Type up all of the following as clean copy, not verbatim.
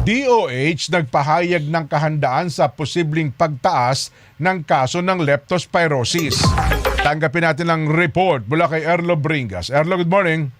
DOH nagpahayag ng kahandaan sa posibleng pagtaas ng kaso ng leptospirosis. Tanggapin natin ang report mula kay Erlo Bringas. Erlo, good morning.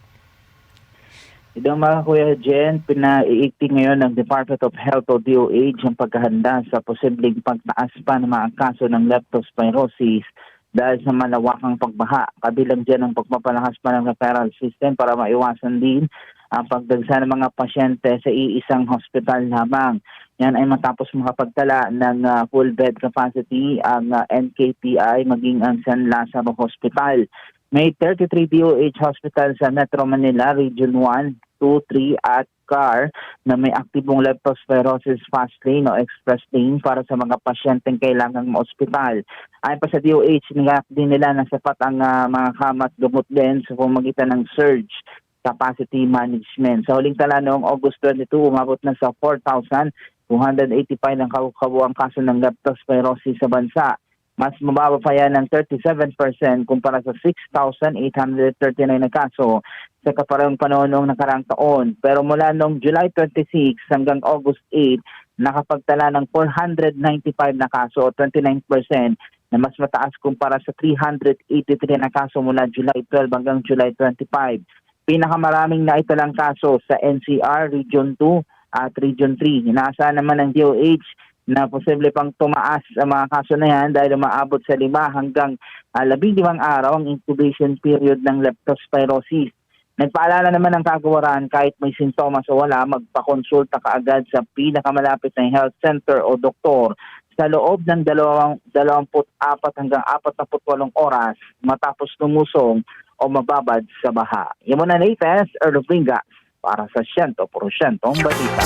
Idang mga Kuya Jen, pinaiikti ngayon ng Department of Health o DOH ang paghahanda sa posibleng pagtaas pa ng mga kaso ng leptospirosis dahil sa malawakang pagbaha. Kabilang dyan ang pagpapalakas pa ng referral system para maiwasan din ang pagdagsa ng mga pasyente sa iisang hospital lamang. Yan ay matapos makapagtala ng full bed capacity ang NKTI maging ang San Lazaro Hospital. May 33 DOH hospital sa Metro Manila, Region 1, 2, 3 at CAR na may aktibong leptospirosis fast lane o express lane para sa mga pasyenteng kailangang ma-ospital. Ayon pa sa DOH, nilak din nila na sapat ang mga kama at gamot din sa pamamagitan ng surge capacity management. Sa huling tala noong August 22, umabot na sa 4,285 ng kabuang kaso ng leptospirosis sa bansa. Mas mababa pa yan ng 37% kumpara sa 6,839 na kaso sa kaparehong panahon noong nakaraang taon. Pero mula noong July 26 hanggang August 8, nakapagtala ng 495 na kaso o 29% na mas mataas kumpara sa 383 na kaso mula July 12 hanggang July 25. Pinakamaraming naitalang kaso sa NCR, Region 2 at Region 3. Inaasahan naman ng DOH na posible pang tumaas ang mga kaso na yan dahil umaabot sa 5 hanggang 15 araw ang incubation period ng leptospirosis. Nagpaalala naman ng kagawaran kahit may sintomas o wala, magpakonsulta kaagad sa pinakamalapit na health center o doktor sa loob ng 24 hanggang 48 oras matapos lumusong o mababad sa baha. Yan muna latest, Erlo Bringas para sa 100% balita.